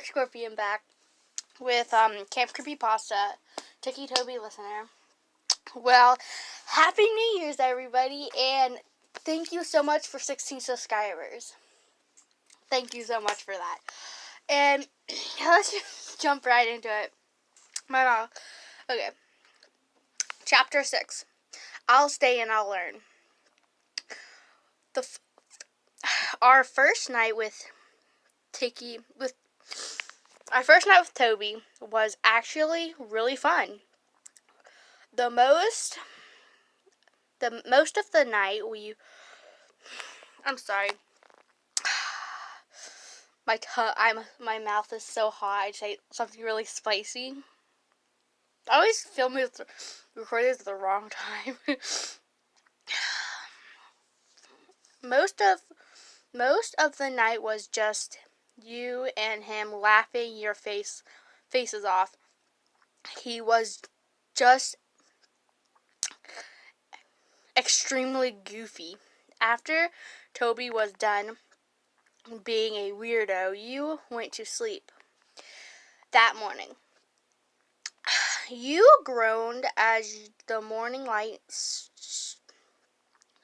Scorpion back with Camp Creepypasta, Ticci, Toby listener. Well, Happy New Year's, everybody, and thank you so much for 16 subscribers. Thank you so much for that. And let's just jump right into it. My mom. Okay. Chapter 6. I'll stay and I'll learn. Our first night with Toby was actually really fun. The most of the night I'm sorry. My mouth is so hot. I say something really spicy. I always film it, record this at the wrong time. Most of the night was just you and him laughing your faces off. He was just extremely goofy. After Toby was done being a weirdo, you went to sleep. That morning, you groaned as the morning light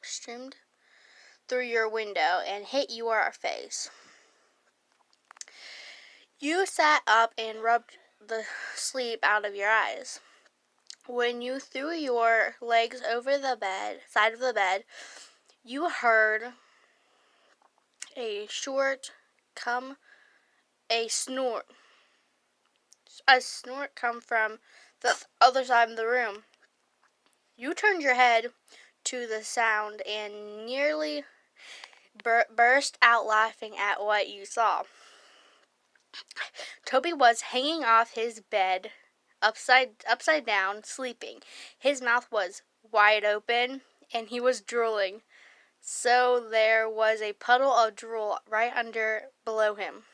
streamed through your window and hit your face. You sat up and rubbed the sleep out of your eyes. When you threw your legs over the side of the bed, you heard a snort come from the other side of the room. You turned your head to the sound and nearly burst out laughing at what you saw. Toby was hanging off his bed, upside down, sleeping. His mouth was wide open, and he was drooling. So there was a puddle of drool right below him.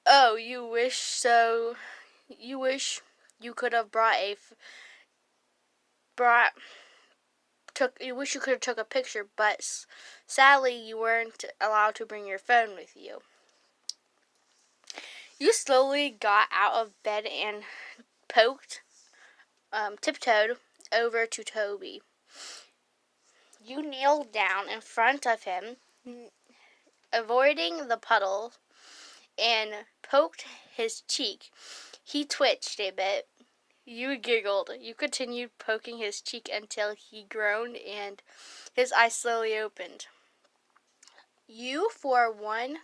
Oh, you wish you could have took a picture, but sadly you weren't allowed to bring your phone with you. You slowly got out of bed and tiptoed over to Toby. You kneeled down in front of him, avoiding the puddle, and poked his cheek. He twitched a bit. You giggled. You continued poking his cheek until he groaned and his eyes slowly opened. You, for one,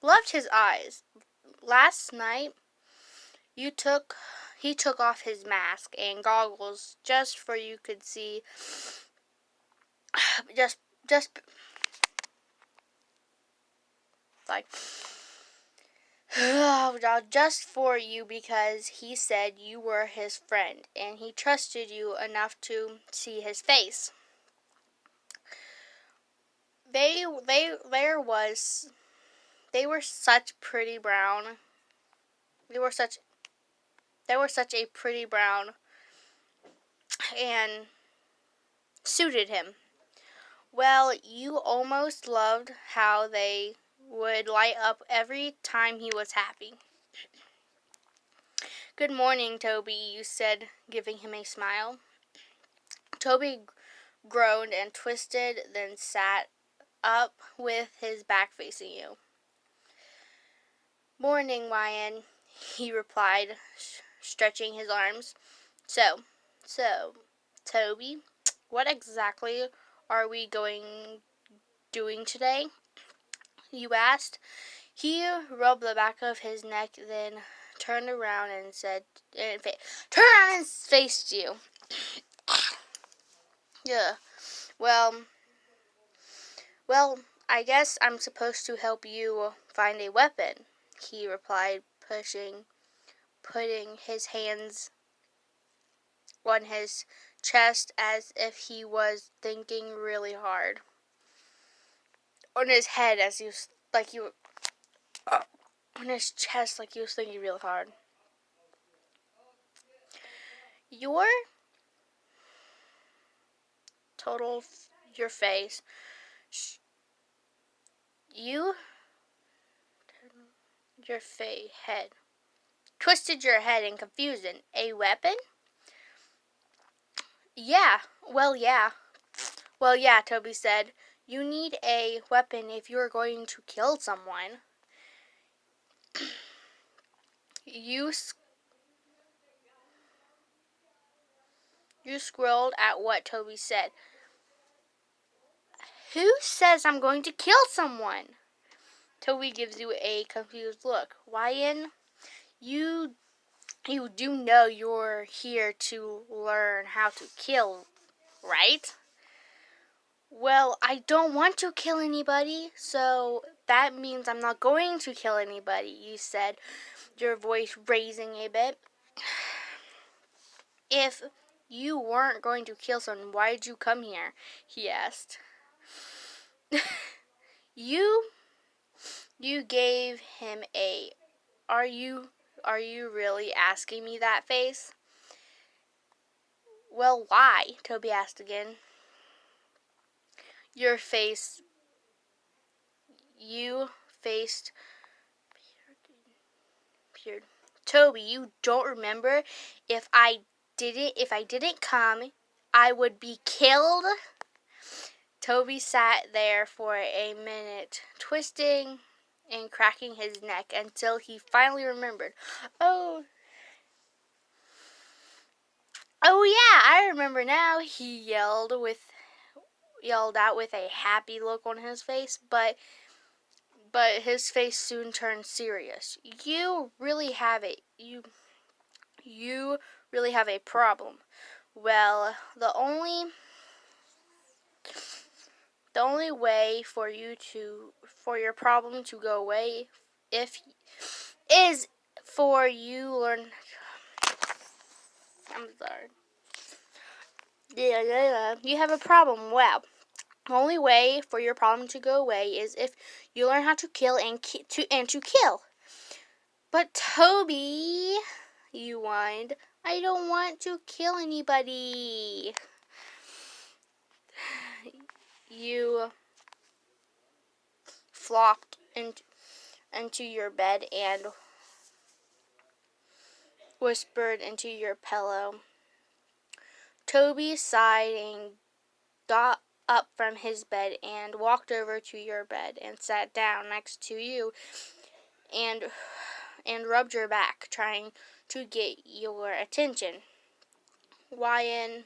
loved his eyes. Last night, he took off his mask and goggles just for you could see. Just for you, because he said you were his friend and he trusted you enough to see his face. They were such pretty brown. They were such a pretty brown and suited him. Well, you almost loved how they would light up every time he was happy. Good morning, Toby, you said, giving him a smile. Toby groaned and twisted, then sat up with his back facing you. Morning, Ryan, he replied, stretching his arms. So, Toby, what exactly are we doing today? You asked. He rubbed the back of his neck, then turned around and faced you. Yeah. Well, I guess I'm supposed to help you find a weapon, he replied, putting his hands on his chest as if he was thinking really hard. On his head on his chest like he was thinking really hard. Your face You your head. Twisted your head in confusion. A weapon? Yeah. Well, yeah. Well, yeah, Toby said. You need a weapon if you're going to kill someone. You squirreled at what Toby said. Who says I'm going to kill someone? Toby gives you a confused look. Wyan, you do know you're here to learn how to kill, right? Well, I don't want to kill anybody, so that means I'm not going to kill anybody, you said, your voice raising a bit. If you weren't going to kill someone, why did you come here? He asked. You gave him a, are you really asking me that face? Well, why? Toby asked again. You faced appeared. Toby, you don't remember? If I didn't come, I would be killed. Toby sat there for a minute, twisting and cracking his neck until he finally remembered. Oh yeah, I remember now, he yelled out with a happy look on his face, but his face soon turned serious. You really have a problem. Well, the only way for your problem to go away is for you learn. I'm sorry. Yeah. You have a problem. Well, the only way for your problem to go away is if you learn how to kill and to kill. But Toby, you whined, I don't want to kill anybody. You flopped into your bed and whispered into your pillow. Toby sighed and got up from his bed and walked over to your bed and sat down next to you and rubbed your back, trying to get your attention. Wyan,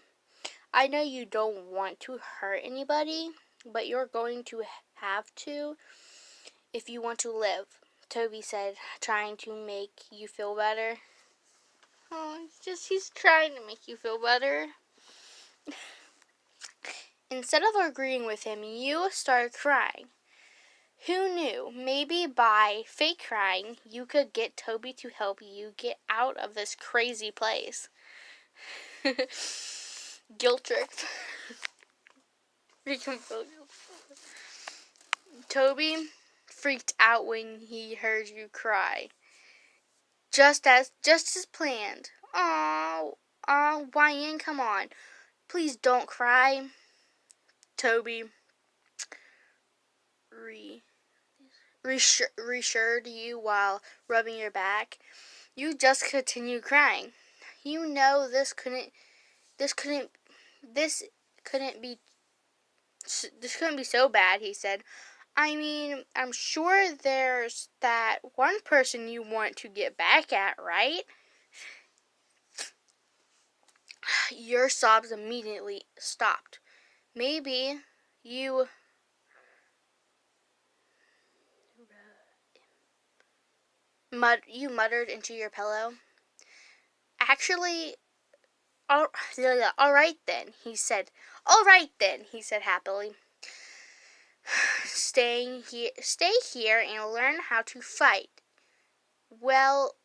I know you don't want to hurt anybody, but you're going to have to if you want to live, Toby said, trying to make you feel better. Oh, he's trying to make you feel better. Instead of agreeing with him, you started crying. Who knew? Maybe by fake crying, you could get Toby to help you get out of this crazy place. Guilt tricked. Toby freaked out when he heard you cry. Just as planned. Oh, Wyan, come on. Please don't cry. Toby reassured you while rubbing your back. You just continue crying. You know this couldn't be so bad, he said. I mean, I'm sure there's that one person you want to get back at, right? Your sobs immediately stopped. Maybe you muttered into your pillow. Actually, all right then, he said. All right then, he said happily. Stay here and learn how to fight. Will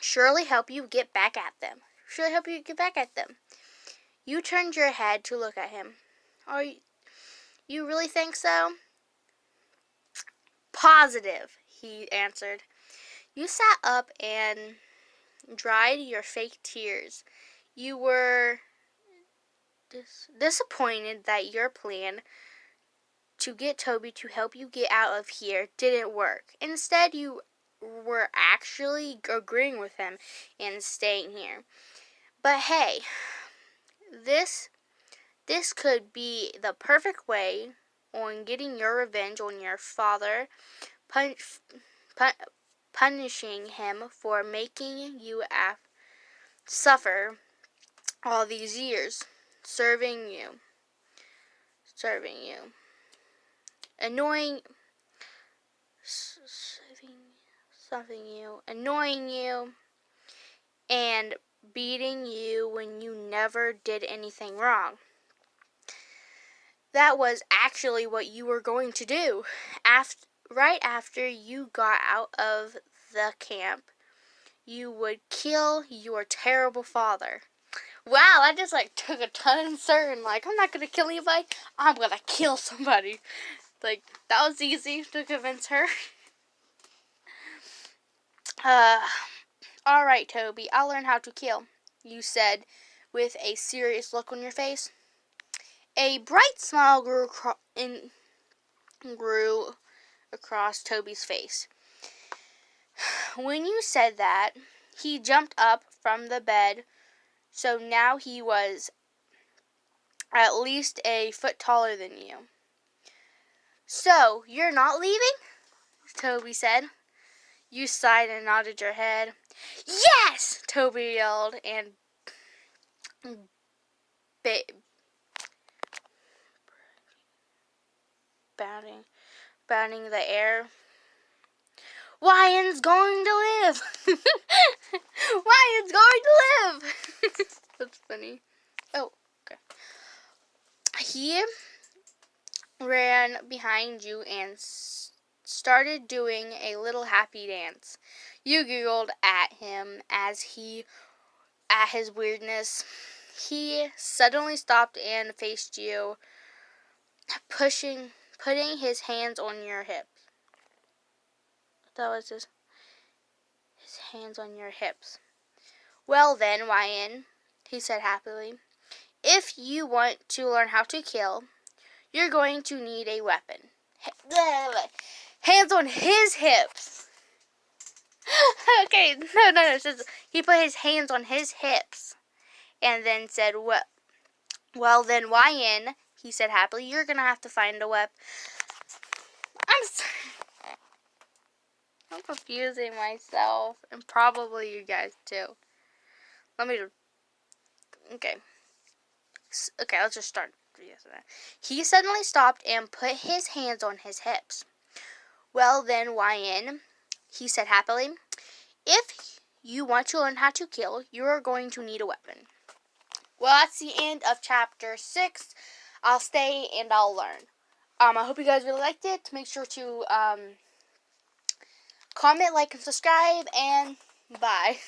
surely help you get back at them. You turned your head to look at him. Are you really think so? Positive, he answered. You sat up and dried your fake tears. You were disappointed that your plan to get Toby to help you get out of here didn't work. Instead, you were actually agreeing with him and staying here. But hey, this could be the perfect way on getting your revenge on your father, punishing him for making you suffer all these years, serving you, annoying you, and beating you when you never did anything wrong. That was actually what you were going to do. Right after you got out of the camp, you would kill your terrible father. Wow, I just took a turn. I'm not gonna kill anybody. I'm gonna kill somebody. That was easy to convince her. Alright, Toby, I'll learn how to kill, you said with a serious look on your face. A bright smile grew across Toby's face. When you said that, he jumped up from the bed, so now he was at least a foot taller than you. So, you're not leaving? Toby said. You sighed and nodded your head. Yes! Toby yelled and bounding the air. Ryan's going to live! Ryan's going to live! That's funny. Oh, okay. He ran behind you and started doing a little happy dance. You giggled at him at his weirdness. He suddenly stopped and faced you, putting his hands on your hips. That was his hands on your hips. Well then, Ryan, he said happily, if you want to learn how to kill, you're going to need a weapon. Hands on his hips. Okay, no. He put his hands on his hips and then said, well then, Ryan, he said happily, you're going to have to find a weapon. I'm confusing myself, and probably you guys too. Okay, let's just start. He suddenly stopped and put his hands on his hips. Well then, Ryan, he said happily, if you want to learn how to kill, you are going to need a weapon. Well, that's the end of chapter 6. I'll stay and I'll learn. I hope you guys really liked it. Make sure to comment, like, and subscribe, and bye.